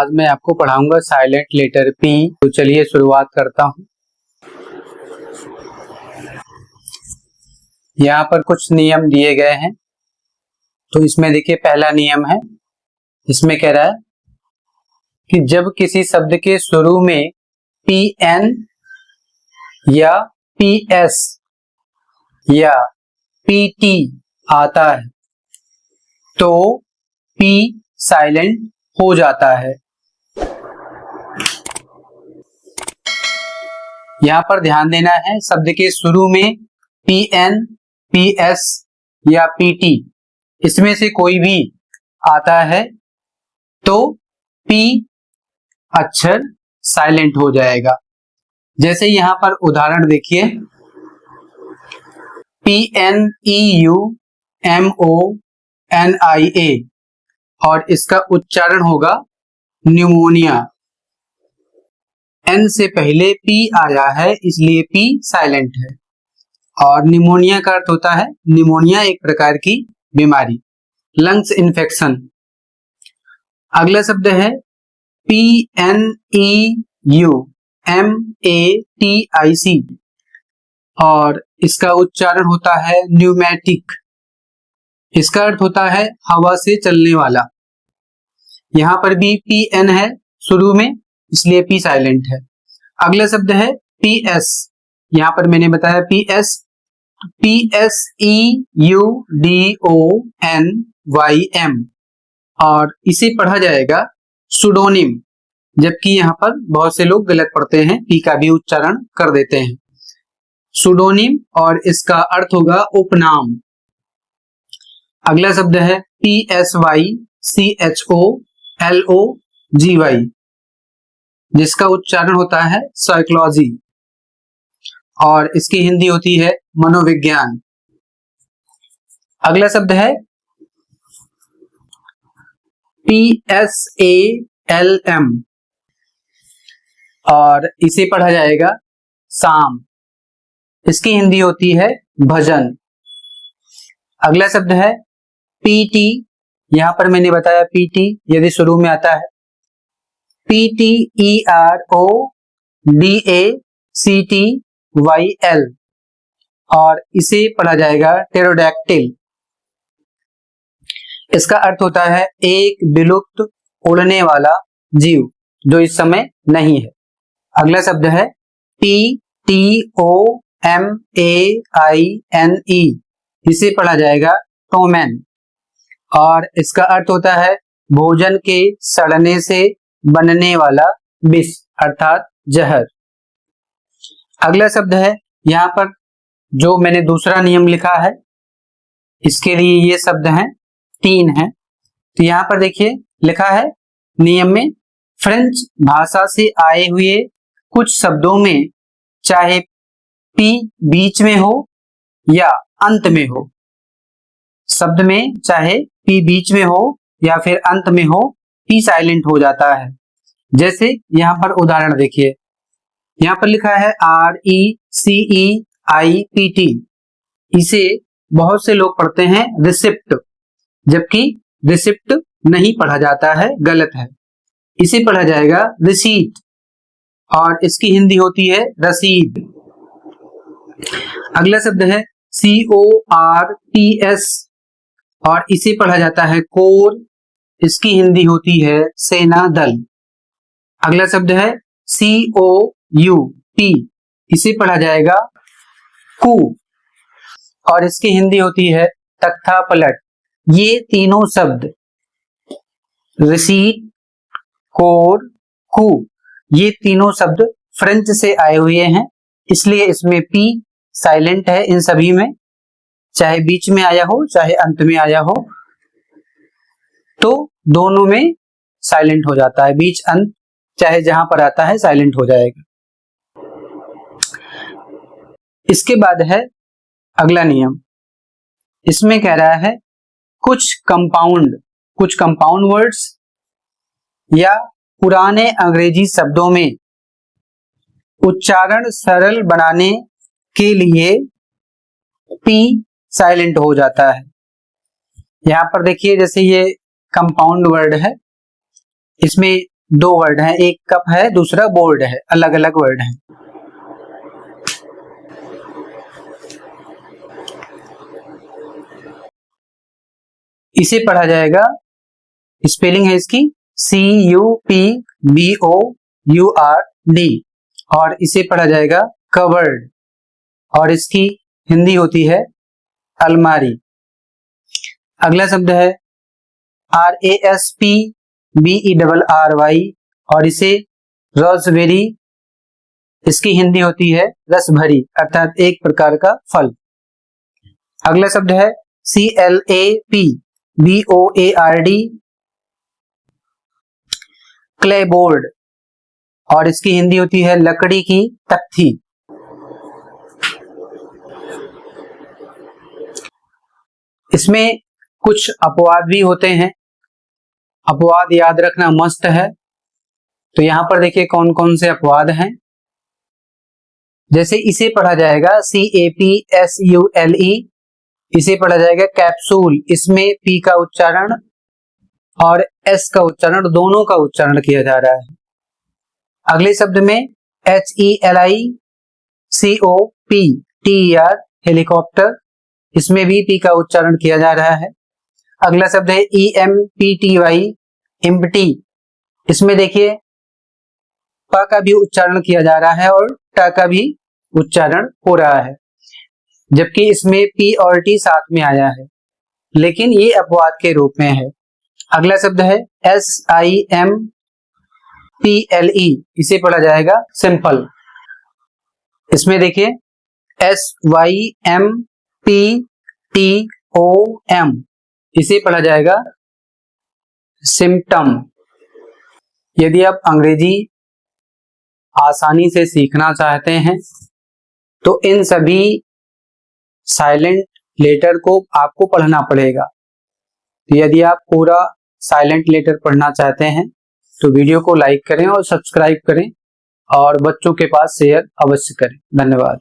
आज मैं आपको पढ़ाऊंगा साइलेंट लेटर पी। तो चलिए शुरुआत करता हूं। यहाँ पर कुछ नियम दिए गए हैं। तो इसमें देखिए पहला नियम है, इसमें कह रहा है कि जब किसी शब्द के शुरू में पी एन या पी एस या पी टी आता है तो पी साइलेंट हो जाता है। यहां पर ध्यान देना है, शब्द के शुरू में पी एन, पी एस या पी टी इसमें से कोई भी आता है तो पी अक्षर साइलेंट हो जाएगा। जैसे यहां पर उदाहरण देखिए, P N E U M O N I A और इसका उच्चारण होगा न्यूमोनिया। एन से पहले पी आया है इसलिए पी साइलेंट है। और निमोनिया का अर्थ होता है, निमोनिया एक प्रकार की बीमारी, लंग्स इन्फेक्शन। अगला शब्द है P N E U M A T I C और इसका उच्चारण होता है न्यूमेटिक। इसका अर्थ होता है हवा से चलने वाला। यहां पर भी पी एन है शुरू में इसलिए पी साइलेंट है। अगला शब्द है पी एस। यहां पर मैंने बताया P S E U D O N Y M और इसे पढ़ा जाएगा सुडोनिम, जबकि यहां पर बहुत से लोग गलत पढ़ते हैं, पी का भी उच्चारण कर देते हैं। सुडोनिम और इसका अर्थ होगा उपनाम। अगला शब्द है P S Y C H O L O G Y जिसका उच्चारण होता है साइकोलॉजी और इसकी हिंदी होती है मनोविज्ञान। अगला शब्द है P S A L M और इसे पढ़ा जाएगा साम। इसकी हिंदी होती है भजन। अगला शब्द है पीटी। यहां पर मैंने बताया पीटी यदि शुरू में आता है P T E R O D A C T Y L और इसे पढ़ा जाएगा टेरोडैक्टिल। इसका अर्थ होता है एक विलुप्त उड़ने वाला जीव जो इस समय नहीं है। अगला शब्द है P T O M A I N E इसे पढ़ा जाएगा टोमेन और इसका अर्थ होता है भोजन के सड़ने से बनने वाला विष अर्थात जहर। अगला शब्द है, यहां पर जो मैंने दूसरा नियम लिखा है इसके लिए ये शब्द हैं, 3 हैं। तो यहां पर देखिए लिखा है नियम में, फ्रेंच भाषा से आए हुए कुछ शब्दों में चाहे पी बीच में हो या अंत में हो, शब्द में चाहे पी बीच में हो या फिर अंत में हो, पी साइलेंट हो जाता है। जैसे यहां पर उदाहरण देखिए, यहां पर लिखा है R E C E I P T, इसे बहुत से लोग पढ़ते हैं रिसिप्ट, जबकि रिसिप्ट नहीं पढ़ा जाता है, गलत है। इसे पढ़ा जाएगा रिसीट और इसकी हिंदी होती है रसीद। अगला शब्द है CORPS और इसे पढ़ा जाता है कोर, इसकी हिंदी होती है सेना दल। अगला शब्द है COUP, इसे पढ़ा जाएगा कू और इसकी हिंदी होती है तख्ता पलट। ये तीनों शब्द रिसीट, कोर, कू, ये तीनों शब्द फ्रेंच से आए हुए हैं, इसलिए इसमें पी साइलेंट है इन सभी में, चाहे बीच में आया हो चाहे अंत में आया हो, तो दोनों में साइलेंट हो जाता है। बीच अंत चाहे जहां पर आता है साइलेंट हो जाएगा। इसके बाद है अगला नियम, इसमें कह रहा है कुछ कंपाउंड वर्ड्स या पुराने अंग्रेजी शब्दों में उच्चारण सरल बनाने के लिए पी साइलेंट हो जाता है। यहां पर देखिए जैसे ये कंपाउंड वर्ड है, इसमें दो वर्ड हैं, एक कप है दूसरा बोर्ड है, अलग अलग वर्ड हैं। इसे पढ़ा जाएगा, स्पेलिंग है इसकी CUPBOURD और इसे पढ़ा जाएगा कवर्ड और इसकी हिंदी होती है अलमारी। अगला शब्द है RASPBERRY और इसे रॉसबेरी, इसकी हिंदी होती है रस भरी अर्थात एक प्रकार का फल। अगला शब्द है CLAPBOARD क्लेबोर्ड और इसकी हिंदी होती है लकड़ी की तख्ती। इसमें कुछ अपवाद भी होते हैं, अपवाद याद रखना मस्त है। तो यहां पर देखिए कौन कौन से अपवाद हैं। जैसे इसे पढ़ा जाएगा CAPSULE, इसे पढ़ा जाएगा कैप्सूल, इसमें P का उच्चारण और S का उच्चारण दोनों का उच्चारण किया जा रहा है। अगले शब्द में HELICOPTER हेलीकॉप्टर, इसमें भी P का उच्चारण किया जा रहा है। अगला शब्द है EMPTY एम्प्टी, इसमें देखिए प का भी उच्चारण किया जा रहा है और ट का भी उच्चारण हो रहा है, जबकि इसमें P और T साथ में आया है, लेकिन ये अपवाद के रूप में है। अगला शब्द है SIMPLE, इसे पढ़ा जाएगा सिंपल, इसमें देखिए SYMPTOM, इसे पढ़ा जाएगा सिम्पटम। यदि आप अंग्रेजी आसानी से सीखना चाहते हैं तो इन सभी साइलेंट लेटर को आपको पढ़ना पड़ेगा। तो यदि आप पूरा साइलेंट लेटर पढ़ना चाहते हैं तो वीडियो को लाइक करें और सब्सक्राइब करें और बच्चों के पास शेयर अवश्य करें। धन्यवाद।